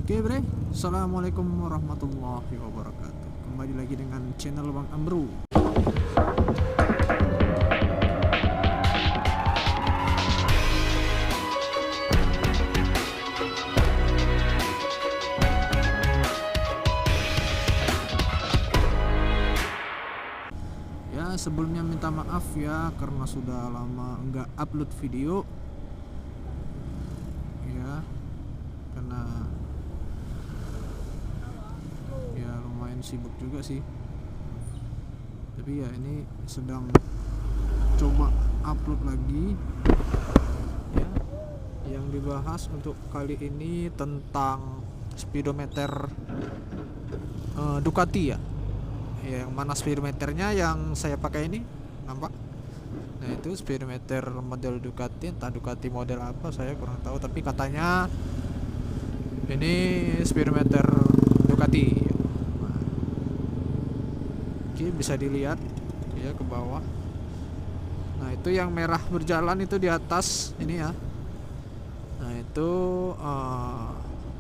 Oke bre, Assalamualaikum warahmatullahi wabarakatuh. Kembali lagi dengan channel Bang Amru. Ya sebelumnya minta maaf ya karena sudah lama nggak upload video. Ya karena ya lumayan sibuk juga sih. Tapi ya ini sedang coba upload lagi. Ya, yang dibahas untuk kali ini tentang speedometer Ducati ya. Yang mana speedometernya yang saya pakai ini, nampak? Nah itu speedometer model Ducati, entah Ducati model apa saya kurang tahu, tapi katanya ini speedometer Ducati. Nah, oke, bisa dilihat ya ke bawah. Nah itu yang merah berjalan itu di atas ini ya. Nah itu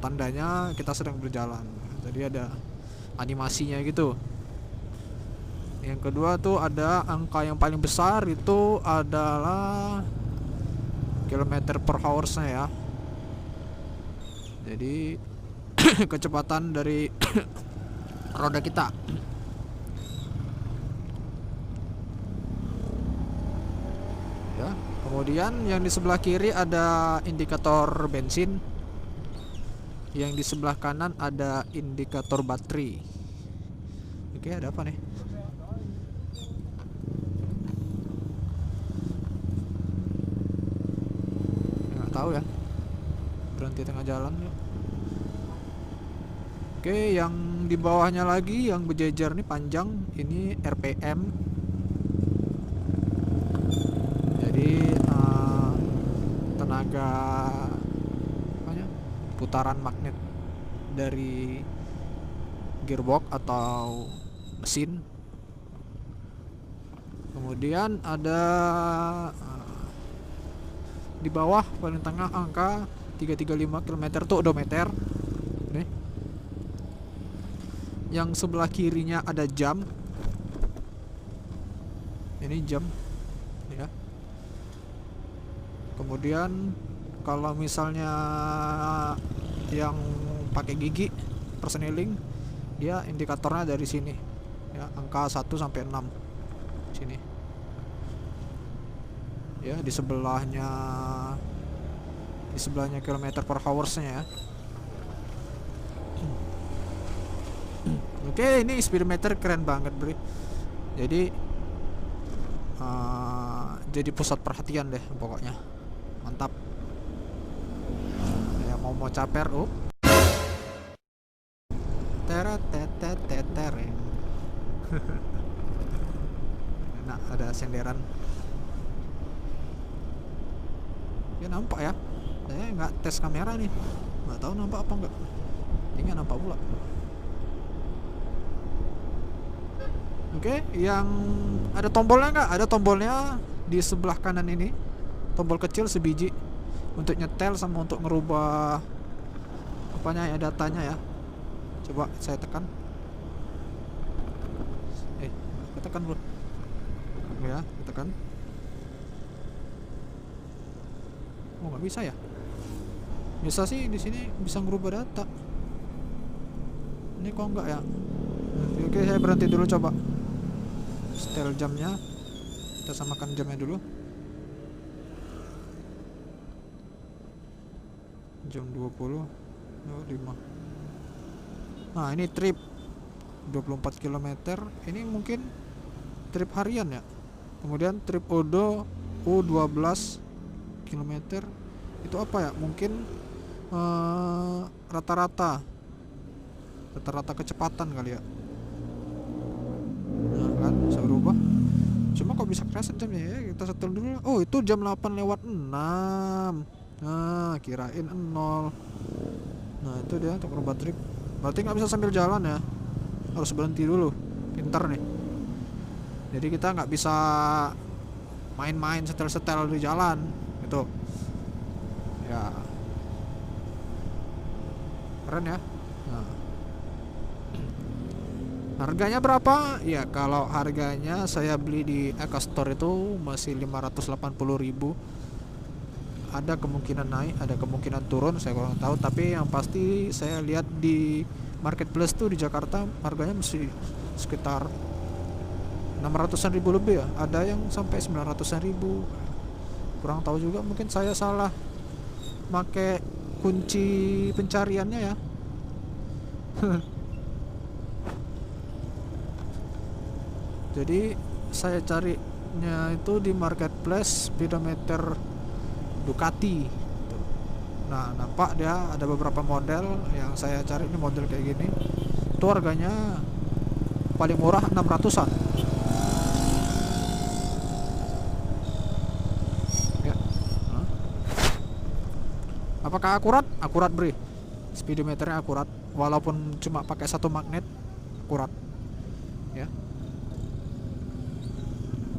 tandanya kita sedang berjalan. Jadi ada animasinya gitu. Yang kedua tuh ada angka yang paling besar itu adalah kilometer per hour-nya ya. Jadi kecepatan dari roda kita. Ya, kemudian yang di sebelah kiri ada indikator bensin. Yang di sebelah kanan ada indikator baterai. Oke, ada apa nih? Tahu ya, berhenti tengah jalan ya. Oke, yang di bawahnya lagi yang berjejer nih panjang, ini RPM. Jadi tenaga putaran magnet dari gearbox atau mesin. Kemudian ada di bawah paling tengah angka 335 km tuh odometer nih. Yang sebelah kirinya ada jam, ini jam ya. Kemudian kalau misalnya yang pakai gigi persneling, dia indikatornya dari sini ya, angka 1 sampai 6 sini ya. Di sebelahnya kilometer per hour-nya ya. Oke, ini speedometer keren banget bro. Jadi jadi pusat perhatian deh pokoknya, mantap ya. Mau caper teter enak, ada senderan ya, nampak ya. Saya nggak tes kamera nih, nggak tahu nampak apa enggak. Ini nggak nampak pula. Oke, yang ada tombolnya nggak? Ada tombolnya di sebelah kanan ini, tombol kecil sebiji untuk nyetel sama untuk ngerubah apanya ya, datanya ya. Coba saya tekan. Tekan bro. Ya, tekan. Oh, nggak bisa ya? Bisa sih, di sini bisa ngerubah data. Ini kok enggak ya? Oke, saya berhenti dulu coba. Setel jamnya. Kita samakan jamnya dulu. Jam 20. 5. Nah, ini trip 24 km. Ini mungkin trip harian ya. Kemudian trip odo U12 km. Itu apa ya? Mungkin rata-rata kecepatan kali ya. Nah kan bisa berubah. Cuma kok bisa preset jamnya ya? Kita setel dulu. Oh, itu jam 8:06. Nah, kirain 0. Nah, itu dia untuk rubah trip. Berarti nggak bisa sambil jalan ya, harus berhenti dulu. Pinter nih. Jadi kita nggak bisa main-main setel-setel di jalan gitu ya. Keren ya. Nah, harganya berapa? Ya kalau harganya saya beli di Eka Store itu masih 580.000. Ada kemungkinan naik, ada kemungkinan turun, saya kurang tahu. Tapi yang pasti saya lihat di marketplace tuh di Jakarta harganya masih sekitar 600-an ribu lebih ya. Ada yang sampai 900-an ribu. Kurang tahu juga, mungkin saya salah pakai kunci pencariannya ya. Jadi saya carinya itu di marketplace speedometer Ducati. Nah, nampak dia ada beberapa model yang saya cari, ini model kayak gini. Itu harganya paling murah 600-an. Ya. Nah. Apakah akurat? Akurat, Bre. Speedometernya akurat, walaupun cuma pakai satu magnet, akurat. Ya.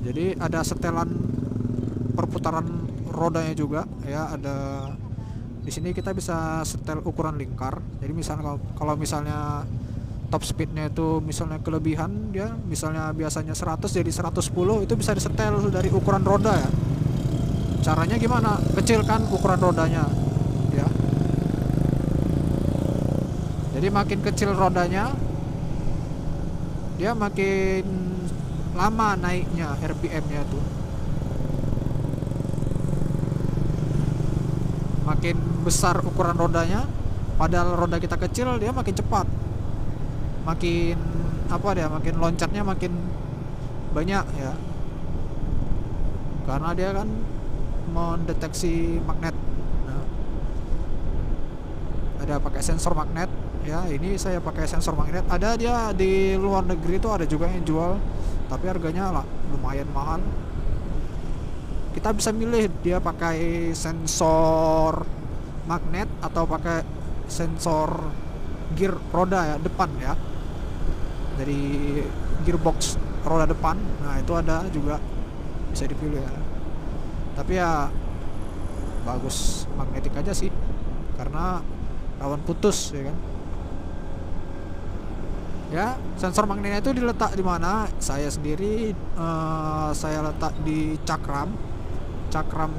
Jadi ada setelan perputaran rodanya juga ya, ada di sini kita bisa setel ukuran lingkar. Jadi misalnya kalau misalnya top speednya itu misalnya kelebihan, dia misalnya biasanya 100 jadi 110, itu bisa disetel dari ukuran roda ya. Caranya gimana? Kecilkan ukuran rodanya ya. Jadi makin kecil rodanya, dia makin lama naiknya RPM-nya tuh. Makin besar ukuran rodanya, padahal roda kita kecil, dia makin cepat. Makin apa dia? Makin loncatnya makin banyak ya. Karena dia kan mendeteksi magnet. Nah, ada pakai sensor magnet ya. Ini saya pakai sensor magnet. Ada dia di luar negeri tuh, ada juga yang jual, tapi harganya lah lumayan mahal. Kita bisa milih dia pakai sensor magnet atau pakai sensor gear roda ya, depan ya, dari gearbox roda depan. Nah itu ada juga, bisa dipilih ya. Tapi ya bagus magnetik aja sih, karena rawan putus ya kan. Ya, sensor magnetnya itu diletak di mana? Saya sendiri saya letak di cakram. Cakram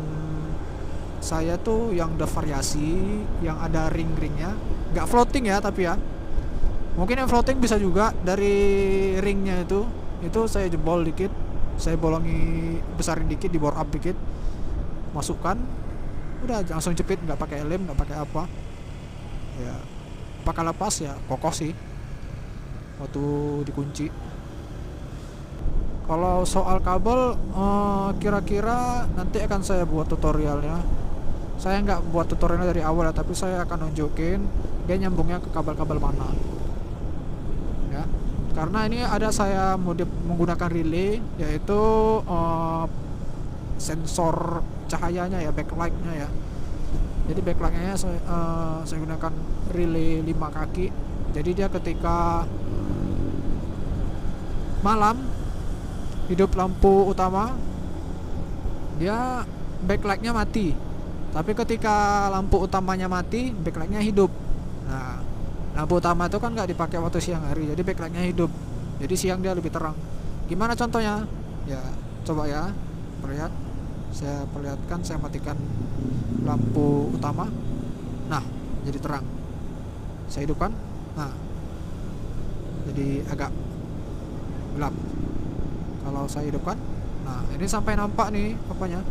saya tuh yang ada variasi, yang ada ring-ringnya, nggak floating ya, tapi ya mungkin yang floating bisa juga dari ringnya itu saya jebol dikit, saya bolongi, besarin dikit, di bore up dikit, masukkan, udah langsung jepit, nggak pakai lem, nggak pakai apa ya. Pakai lepas ya kokoh sih waktu dikunci. Kalau soal kabel, kira-kira nanti akan saya buat tutorialnya. Saya nggak buat tutorialnya dari awal ya, tapi saya akan nunjukin dia nyambungnya ke kabel-kabel mana ya. Karena ini ada saya menggunakan relay, yaitu sensor cahayanya ya, backlightnya ya. Jadi backlightnya saya gunakan relay 5 kaki. Jadi dia ketika malam hidup lampu utama, dia backlightnya mati. Tapi ketika lampu utamanya mati, backlightnya hidup. Nah, lampu utama itu kan nggak dipakai waktu siang hari, jadi backlightnya hidup. Jadi siang dia lebih terang. Gimana contohnya? Ya, coba ya, perlihat. Saya perlihatkan, saya matikan lampu utama. Nah, jadi terang. Saya hidupkan. Nah, jadi agak gelap. Kalau saya hidupkan, nah ini sampai nampak nih apanya,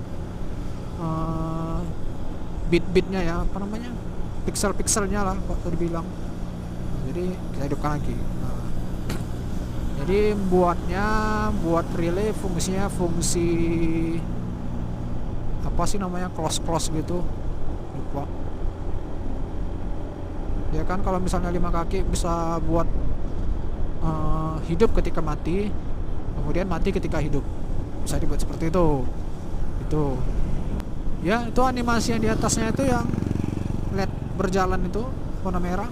bit-bitnya ya, apa namanya, pixel-pixelnya lah kok tadi bilang. Jadi kita hidupkan lagi. Nah, jadi buat relay fungsinya fungsi apa sih namanya, close gitu, lupa ya kan. Kalau misalnya 5 kaki bisa buat hidup ketika mati, kemudian mati ketika hidup, bisa dibuat seperti itu ya. Itu animasi yang di atasnya itu yang LED berjalan itu warna merah,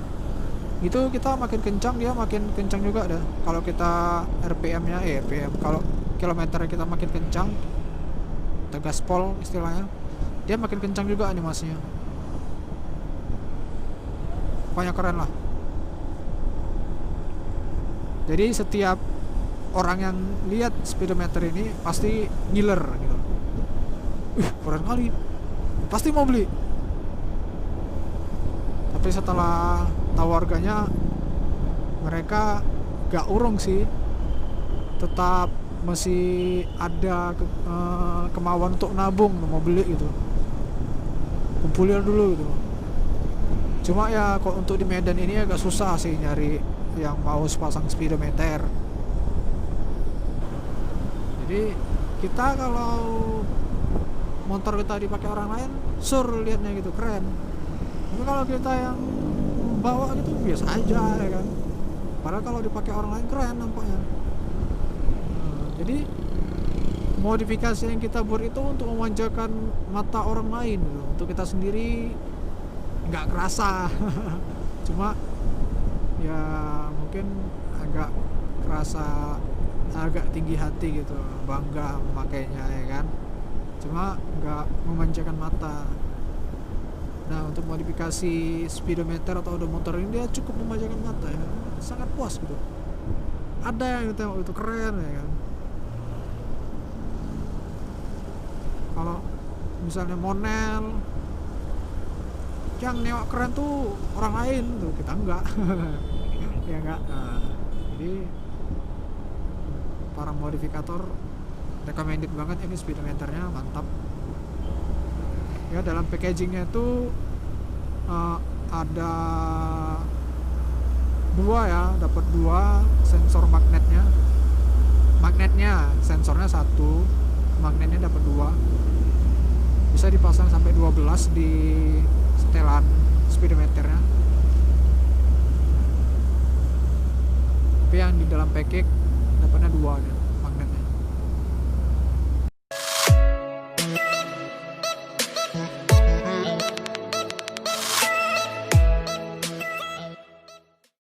itu kita makin kencang, dia makin kencang juga dah. Kalau kita RPM-nya kalau kilometernya kita makin kencang, kita gaspol istilahnya, dia makin kencang juga animasinya. pokoknya keren lah. Jadi setiap orang yang lihat speedometer ini pasti ngiler gitu. Keren kali, pasti mau beli. Tapi setelah tahu harganya, mereka gak urung sih, tetap masih ada kemauan untuk nabung mau beli gitu, kumpulin dulu gitu. Cuma ya kok untuk di Medan ini agak susah sih nyari yang mau sepasang speedometer. Jadi kita kalau motor kita dipakai orang lain sur liatnya gitu keren, tapi kalau kita yang bawa gitu biasa aja ya kan. Padahal kalau dipakai orang lain keren nampaknya. Jadi modifikasi yang kita buat itu untuk memanjakan mata orang lain gitu. Untuk kita sendiri nggak kerasa. Cuma ya mungkin agak kerasa, agak tinggi hati gitu, bangga memakainya ya kan. Cuma nggak memanjakan mata. Nah untuk modifikasi speedometer atau odometer ini dia cukup memanjakan mata ya, sangat puas gitu. Ada yang tengok itu keren ya kan. Kalau misalnya Monel yang nengok keren tuh orang lain tuh, kita enggak. Ya enggak. Nah, jadi para modifikator recommended banget ini speedometernya, mantap ya. Dalam packagingnya itu ada dua ya, dapat dua sensor magnetnya, sensornya satu, magnetnya dapat dua, bisa dipasang sampai 12 di setelan speedometernya. Tapi yang di dalam package dapatnya dua ya, magnetnya.